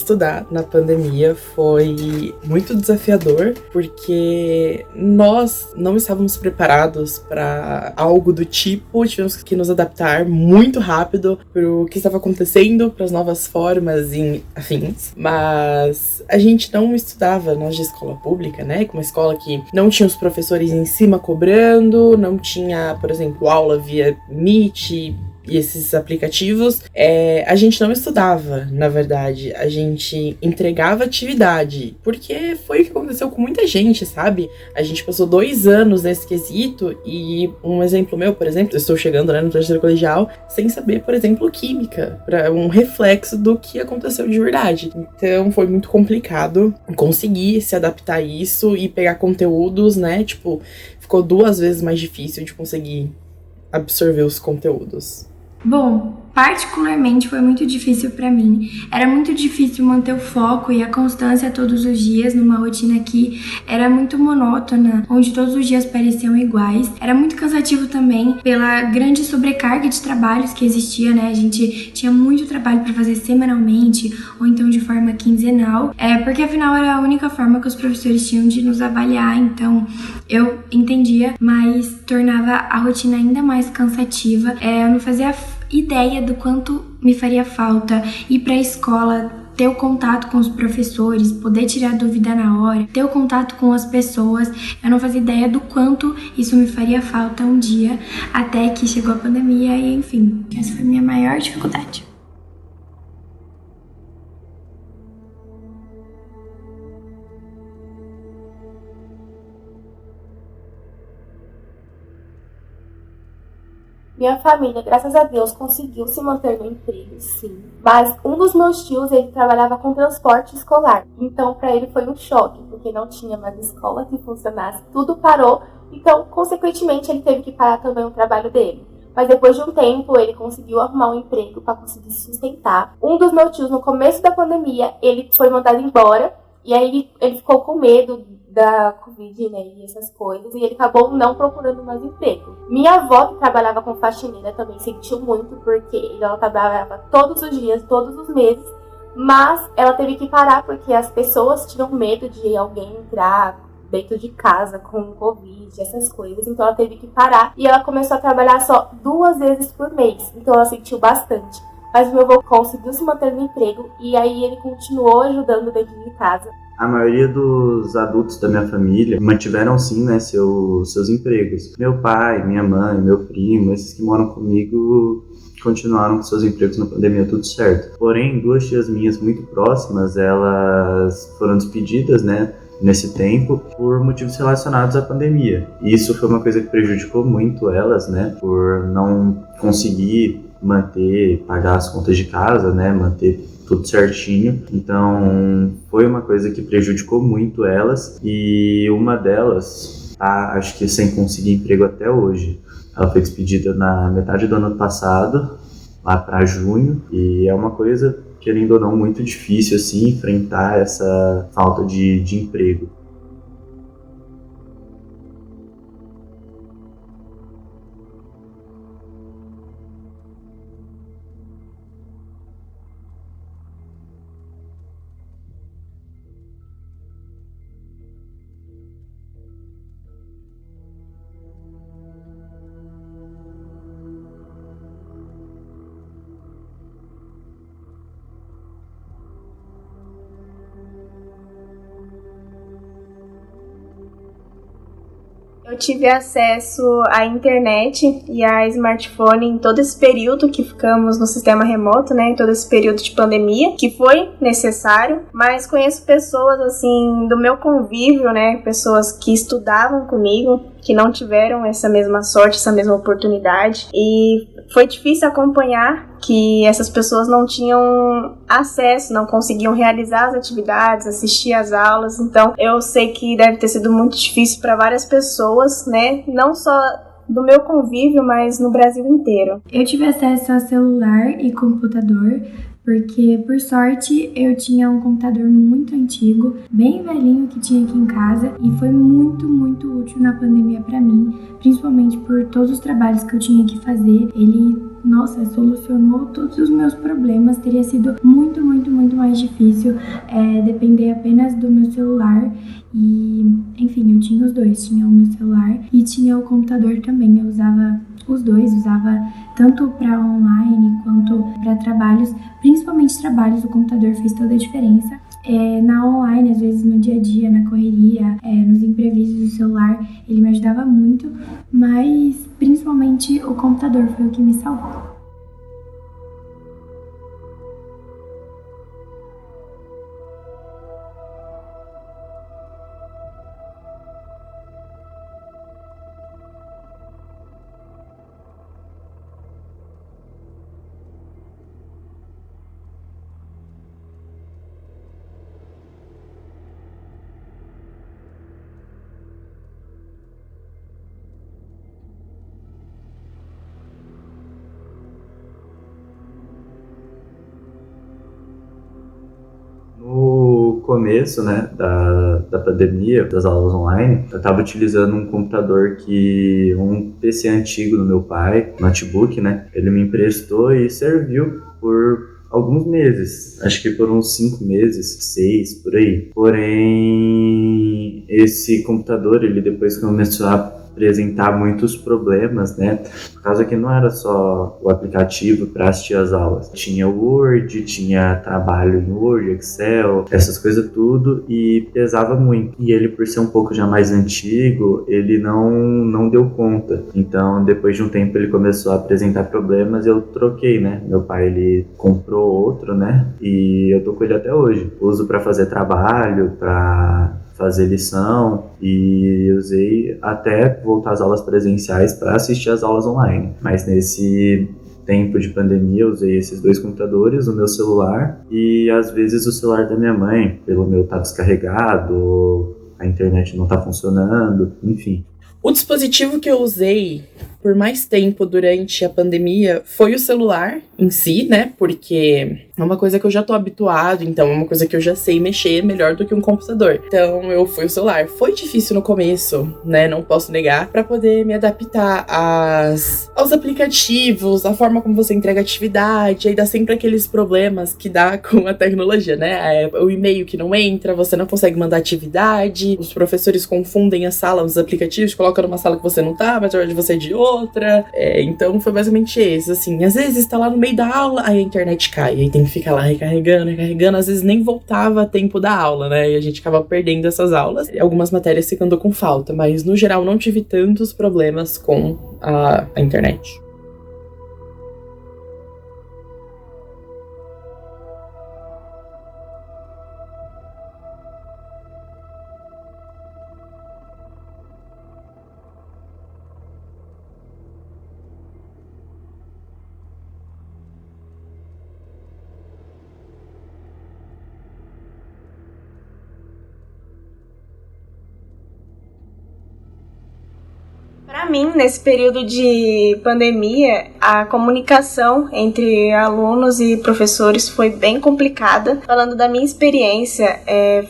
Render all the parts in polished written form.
estudar na pandemia foi muito desafiador, porque nós não estávamos preparados para algo do tipo, tivemos que nos adaptar muito rápido para o que estava acontecendo, para as novas formas e afins, mas a gente não estudava, nós de escola pública, né, com uma escola que não tinha os professores em cima cobrando, não tinha, por exemplo, aula via Meet e esses aplicativos, a gente não estudava, na verdade, a gente entregava atividade, porque foi o que aconteceu com muita gente, sabe? A gente passou 2 anos nesse quesito e um exemplo meu, por exemplo, eu estou chegando, né, no terceiro colegial, sem saber, por exemplo, química, para um reflexo do que aconteceu de verdade. Então foi muito complicado conseguir se adaptar a isso e pegar conteúdos, né, tipo, ficou 2 vezes mais difícil de conseguir absorver os conteúdos. Bom, particularmente foi muito difícil para mim. Era muito difícil manter o foco e a constância todos os dias numa rotina que era muito monótona, onde todos os dias pareciam iguais. Era muito cansativo também pela grande sobrecarga de trabalhos que existia, né? A gente tinha muito trabalho para fazer semanalmente ou então de forma quinzenal, porque afinal era a única forma que os professores tinham de nos avaliar. Então eu entendia, mas tornava a rotina ainda mais cansativa. Eu não fazia ideia do quanto me faria falta ir para a escola, ter o contato com os professores, poder tirar dúvida na hora, ter o contato com as pessoas. Eu não fazia ideia do quanto isso me faria falta um dia, até que chegou a pandemia e, enfim, essa foi a minha maior dificuldade. Minha família, graças a Deus, conseguiu se manter no emprego, sim. Mas um dos meus tios, ele trabalhava com transporte escolar. Então, para ele foi um choque, porque não tinha mais escola que funcionasse. Tudo parou. Então, consequentemente, ele teve que parar também o trabalho dele. Mas depois de um tempo, ele conseguiu arrumar um emprego para conseguir se sustentar. Um dos meus tios, no começo da pandemia, ele foi mandado embora. E aí ele ficou com medo da Covid, né, e essas coisas, e ele acabou não procurando mais emprego. Minha avó, que trabalhava com faxineira, também sentiu muito, porque ela trabalhava todos os dias, todos os meses, mas ela teve que parar porque as pessoas tinham medo de alguém entrar dentro de casa com Covid, essas coisas, então ela teve que parar, e ela começou a trabalhar só 2 vezes por mês, então ela sentiu bastante. Mas meu avô conseguiu se manter no emprego, e aí ele continuou ajudando dentro de casa. A maioria dos adultos da minha família mantiveram sim, né, seus empregos. Meu pai, minha mãe, meu primo, esses que moram comigo continuaram com seus empregos na pandemia, tudo certo. Porém, 2 tias minhas muito próximas, elas foram despedidas, né, nesse tempo por motivos relacionados à pandemia. E isso foi uma coisa que prejudicou muito elas, né, por não conseguir pagar as contas de casa, né, manter tudo certinho. Então foi uma coisa que prejudicou muito elas, e uma delas tá, acho que sem conseguir emprego até hoje. Ela foi despedida na metade do ano passado, lá para junho, e é uma coisa, querendo ou não, muito difícil assim, enfrentar essa falta de emprego. Eu tive acesso à internet e a smartphone em todo esse período que ficamos no sistema remoto, né, em todo esse período de pandemia, que foi necessário, mas conheço pessoas, assim, do meu convívio, né, pessoas que estudavam comigo, que não tiveram essa mesma sorte, essa mesma oportunidade, e foi difícil acompanhar que essas pessoas não tinham acesso, não conseguiam realizar as atividades, assistir às aulas. Então eu sei que deve ter sido muito difícil para várias pessoas, né, não só do meu convívio, mas no Brasil inteiro. Eu tive acesso a celular e computador, porque, por sorte, eu tinha um computador muito antigo, bem velhinho, que tinha aqui em casa, e foi muito, muito útil na pandemia pra mim, principalmente por todos os trabalhos que eu tinha que fazer. Ele, nossa, solucionou todos os meus problemas. Teria sido muito, muito, muito mais difícil depender apenas do meu celular. E, enfim, eu tinha os dois. Tinha o meu celular e tinha o computador também. Eu usava os dois, usava tanto para online quanto para trabalhos. Principalmente trabalhos, o computador fez toda a diferença. Na online, às vezes no dia a dia, na correria, nos imprevistos do celular, ele me ajudava muito, mas principalmente o computador foi o que me salvou. No começo, né, da pandemia, das aulas online, eu estava utilizando um computador um PC antigo do meu pai, notebook, né, ele me emprestou e serviu por alguns meses, acho que por uns 5 meses, 6, por aí. Porém, esse computador, ele depois começou a apresentar muitos problemas, né? Por causa que não era só o aplicativo para assistir as aulas. Tinha Word, tinha trabalho em Word, Excel, essas coisas tudo, e pesava muito. E ele, por ser um pouco já mais antigo, ele não deu conta. Então, depois de um tempo, ele começou a apresentar problemas e eu troquei, né? Meu pai, ele comprou outro, né? E eu tô com ele até hoje. Uso para fazer trabalho, para fazer lição, e usei até voltar às aulas presenciais para assistir às aulas online. Mas nesse tempo de pandemia eu usei esses 2 computadores, o meu celular e às vezes o celular da minha mãe, pelo meu tá descarregado, a internet não tá funcionando, enfim. O dispositivo que eu usei por mais tempo durante a pandemia foi o celular em si, né? Porque é uma coisa que eu já tô habituado, então é uma coisa que eu já sei mexer melhor do que um computador. Então eu fui o celular. Foi difícil no começo, né? Não posso negar, pra poder me adaptar aos aplicativos, a forma como você entrega atividade. Aí dá sempre aqueles problemas que dá com a tecnologia, né? O e-mail que não entra, você não consegue mandar atividade, os professores confundem a sala, os aplicativos, colocam numa sala que você não tá, mas na verdade você é de outra. Então foi basicamente isso, assim. Às vezes tá lá no meio da aula, aí a internet cai, aí tem que ficar lá recarregando, às vezes nem voltava a tempo da aula, né? E a gente acaba perdendo essas aulas, e algumas matérias ficando com falta, mas no geral não tive tantos problemas com a internet. Para mim, nesse período de pandemia, a comunicação entre alunos e professores foi bem complicada. Falando da minha experiência,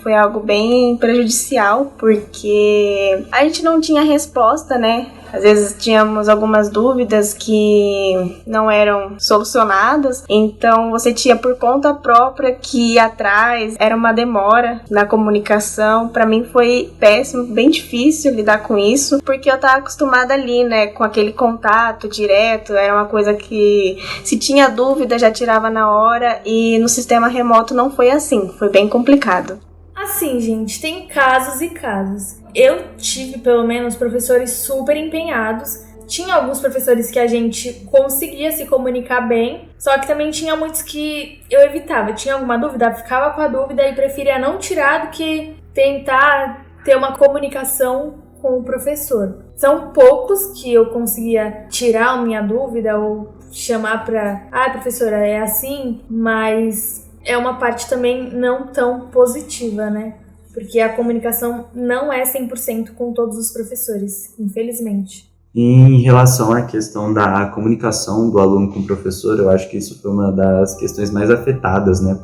foi algo bem prejudicial, porque a gente não tinha resposta, né? Às vezes tínhamos algumas dúvidas que não eram solucionadas, então você tinha por conta própria que ir atrás, era uma demora na comunicação. Para mim foi péssimo, bem difícil lidar com isso, porque eu estava acostumada ali, né, com aquele contato direto, era uma coisa que se tinha dúvida já tirava na hora, e no sistema remoto não foi assim, foi bem complicado. Assim, gente, tem casos e casos. Eu tive, pelo menos, professores super empenhados. Tinha alguns professores que a gente conseguia se comunicar bem, só que também tinha muitos que eu evitava. Tinha alguma dúvida, ficava com a dúvida e preferia não tirar do que tentar ter uma comunicação com o professor. São poucos que eu conseguia tirar a minha dúvida ou chamar pra... professora, é assim, mas... é uma parte também não tão positiva, né? Porque a comunicação não é 100% com todos os professores, infelizmente. Em relação à questão da comunicação do aluno com o professor, eu acho que isso foi uma das questões mais afetadas, né,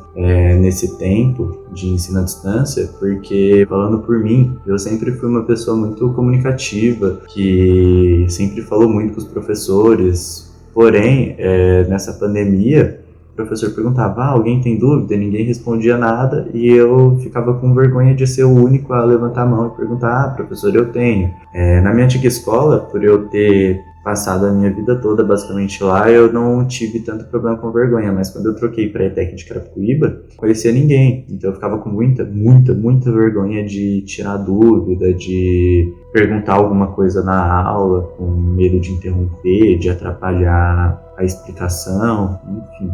nesse tempo de ensino à distância, porque, falando por mim, eu sempre fui uma pessoa muito comunicativa, que sempre falou muito com os professores, porém, nessa pandemia, o professor perguntava, alguém tem dúvida? Ninguém respondia nada e eu ficava com vergonha de ser o único a levantar a mão e perguntar, professor, eu tenho. Na minha antiga escola, por eu ter passado a minha vida toda basicamente lá, eu não tive tanto problema com vergonha, mas quando eu troquei para a ETEC de Carapicuíba, não conhecia ninguém, então eu ficava com muita vergonha de tirar dúvida, de perguntar alguma coisa na aula, com medo de interromper, de atrapalhar a explicação, enfim.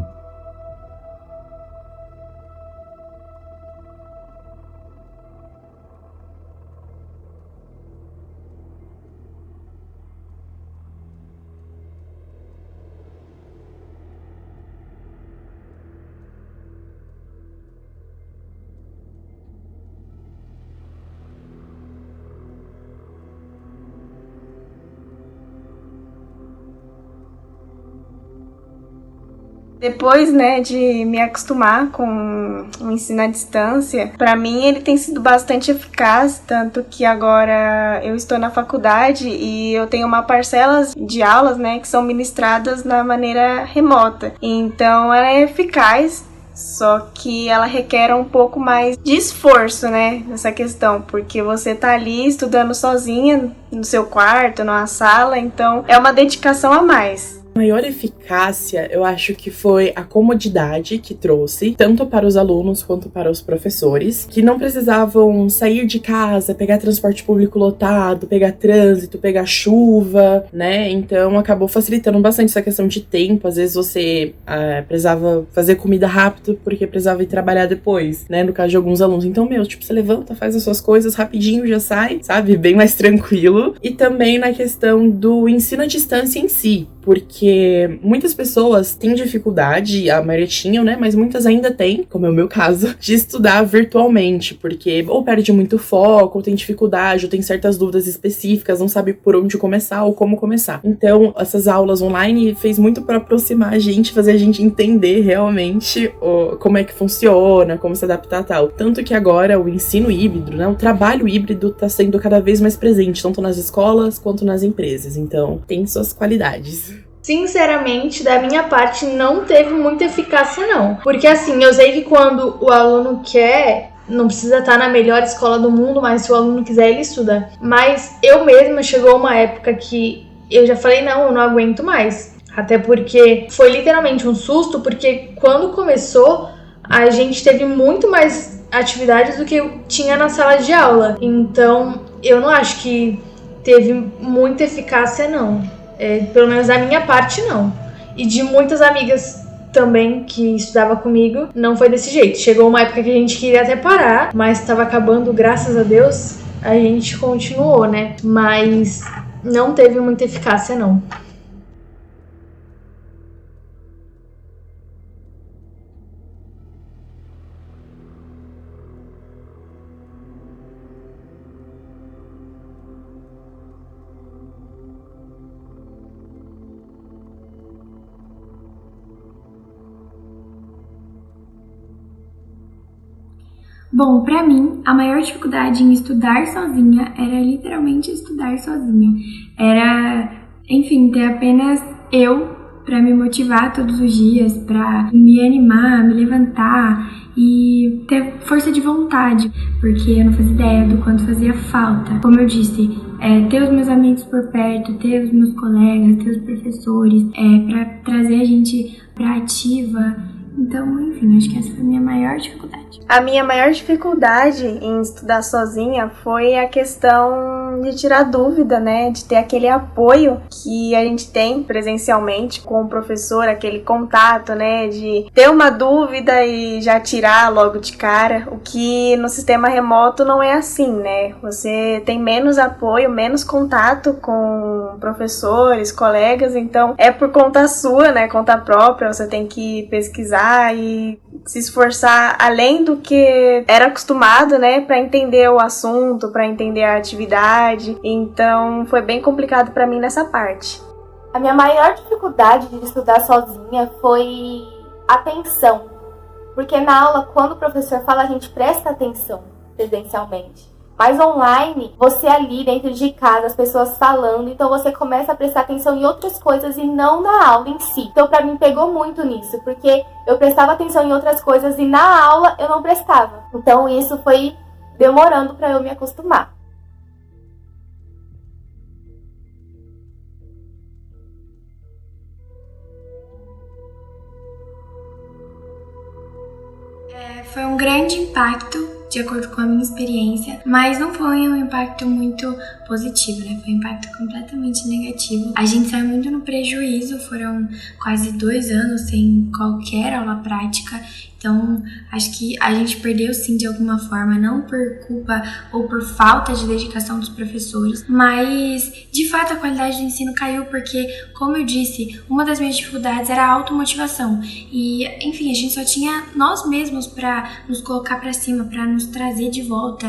Depois, né, de me acostumar com o ensino à distância, para mim ele tem sido bastante eficaz, tanto que agora eu estou na faculdade e eu tenho uma parcela de aulas, né, que são ministradas na maneira remota. Então ela é eficaz, só que ela requer um pouco mais de esforço, né, nessa questão, porque você tá ali estudando sozinha no seu quarto, numa sala, então é uma dedicação a mais. A maior eficácia, eu acho que foi a comodidade que trouxe, tanto para os alunos quanto para os professores, que não precisavam sair de casa, pegar transporte público lotado, pegar trânsito, pegar chuva, né? Então acabou facilitando bastante essa questão de tempo. Às vezes você precisava fazer comida rápido porque precisava ir trabalhar depois, né? No caso de alguns alunos. Então, você levanta, faz as suas coisas rapidinho, já sai, sabe? Bem mais tranquilo. E também na questão do ensino à distância em si, porque muitas pessoas têm dificuldade, a maioria tinham, né, mas muitas ainda têm, como é o meu caso, de estudar virtualmente, porque ou perde muito foco, ou tem dificuldade, ou tem certas dúvidas específicas, não sabe por onde começar ou como começar. Então, essas aulas online fez muito para aproximar a gente, fazer a gente entender realmente como é que funciona, como se adaptar a tal. Tanto que agora o ensino híbrido, né, o trabalho híbrido tá sendo cada vez mais presente, tanto nas escolas quanto nas empresas. Então, tem suas qualidades. Sinceramente, da minha parte, não teve muita eficácia, não. Porque, assim, eu sei que quando o aluno quer, não precisa estar na melhor escola do mundo, mas se o aluno quiser, ele estuda. Mas eu mesma, chegou uma época que eu já falei, não, eu não aguento mais. Até porque foi literalmente um susto, porque quando começou, a gente teve muito mais atividades do que tinha na sala de aula. Então, eu não acho que teve muita eficácia, não. Pelo menos da minha parte, não. E de muitas amigas também que estudavam comigo, não foi desse jeito. Chegou uma época que a gente queria até parar, mas estava acabando, graças a Deus, a gente continuou, né? Mas não teve muita eficácia, não. Bom, pra mim, a maior dificuldade em estudar sozinha era literalmente estudar sozinha. Era, enfim, ter apenas eu pra me motivar todos os dias, pra me animar, me levantar e ter força de vontade, porque eu não fazia ideia do quanto fazia falta. Como eu disse, ter os meus amigos por perto, ter os meus colegas, ter os professores, pra trazer a gente pra ativa. Então, enfim, acho que essa foi a minha maior dificuldade. A minha maior dificuldade em estudar sozinha foi a questão de tirar dúvida, né? De ter aquele apoio que a gente tem presencialmente com o professor, aquele contato, né? De ter uma dúvida e já tirar logo de cara. O que no sistema remoto não é assim, né? Você tem menos apoio, menos contato com professores, colegas, então é por conta sua, né? Conta própria, você tem que pesquisar, estudar e se esforçar além do que era acostumado, né, para entender o assunto, para entender a atividade. Então foi bem complicado para mim nessa parte. A minha maior dificuldade de estudar sozinha foi atenção. Porque na aula, quando o professor fala, a gente presta atenção presencialmente. Mas online, você ali dentro de casa, as pessoas falando, então você começa a prestar atenção em outras coisas e não na aula em si. Então pra mim pegou muito nisso, porque eu prestava atenção em outras coisas e na aula eu não prestava. Então isso foi demorando pra eu me acostumar. Foi um grande impacto, de acordo com a minha experiência, mas não foi um impacto muito positivo, né? Foi um impacto completamente negativo. A gente saiu muito no prejuízo, foram quase 2 anos sem qualquer aula prática. Então, acho que a gente perdeu sim de alguma forma, não por culpa ou por falta de dedicação dos professores, mas de fato a qualidade do ensino caiu porque, como eu disse, uma das minhas dificuldades era a automotivação. E, enfim, a gente só tinha nós mesmos para nos colocar para cima, para nos trazer de volta.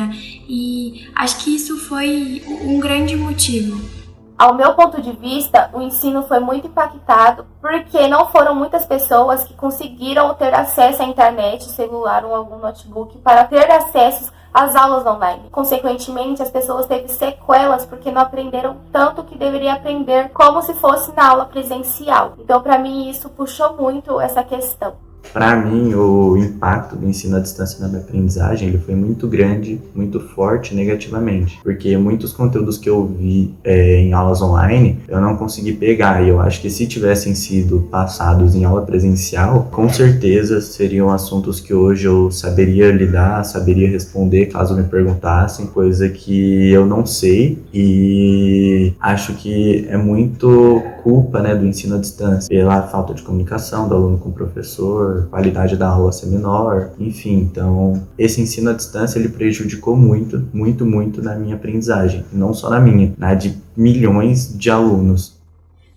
E acho que isso foi um grande motivo. Ao meu ponto de vista, o ensino foi muito impactado porque não foram muitas pessoas que conseguiram ter acesso à internet, celular ou algum notebook para ter acesso às aulas online. Consequentemente, as pessoas teve sequelas porque não aprenderam tanto que deveria aprender como se fosse na aula presencial. Então, para mim, isso puxou muito essa questão. Para mim, o impacto do ensino à distância na minha aprendizagem ele foi muito grande, muito forte negativamente, porque muitos conteúdos que eu vi em aulas online eu não consegui pegar, e eu acho que se tivessem sido passados em aula presencial, com certeza seriam assuntos que hoje eu saberia lidar, saberia responder caso me perguntassem, coisa que eu não sei, e acho que é muito culpa, né, do ensino à distância, pela falta de comunicação do aluno com o professor, qualidade da aula ser menor, enfim, então esse ensino à distância ele prejudicou muito, muito, muito na minha aprendizagem, não só na minha, na de milhões de alunos.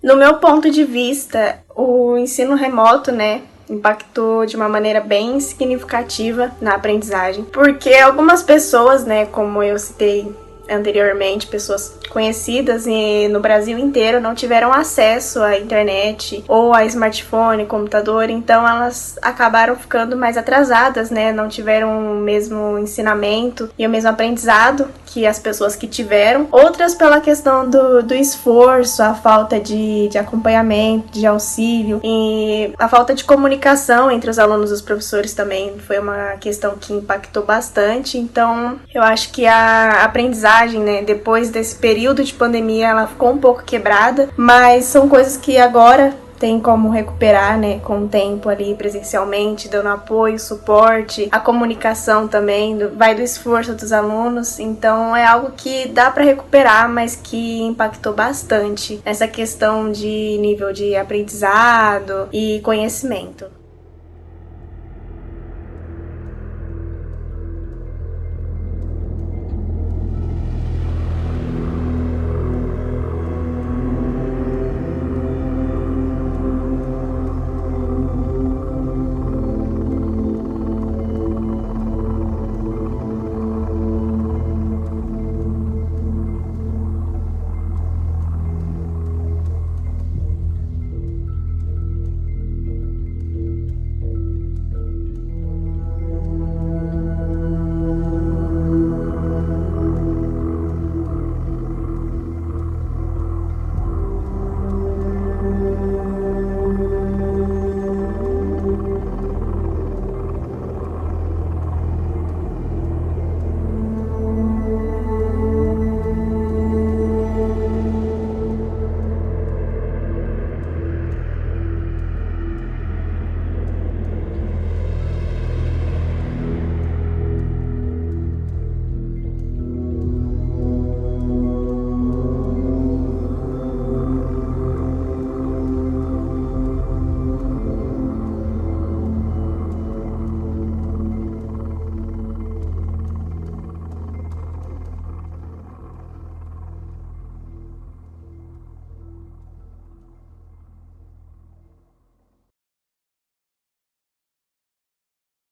No meu ponto de vista, o ensino remoto, né, impactou de uma maneira bem significativa na aprendizagem, porque algumas pessoas, né, como eu citei anteriormente, pessoas conhecidas no Brasil inteiro não tiveram acesso à internet ou a smartphone, computador, então elas acabaram ficando mais atrasadas, né? Não tiveram o mesmo ensinamento e o mesmo aprendizado que as pessoas que tiveram. Outras pela questão do esforço, a falta de acompanhamento, de auxílio e a falta de comunicação entre os alunos e os professores também foi uma questão que impactou bastante. Então, eu acho que a aprendizagem, né, depois desse período de pandemia, ela ficou um pouco quebrada, mas são coisas que agora tem como recuperar, né, com o tempo ali presencialmente, dando apoio, suporte, a comunicação também, vai do esforço dos alunos, então é algo que dá para recuperar, mas que impactou bastante nessa questão de nível de aprendizado e conhecimento.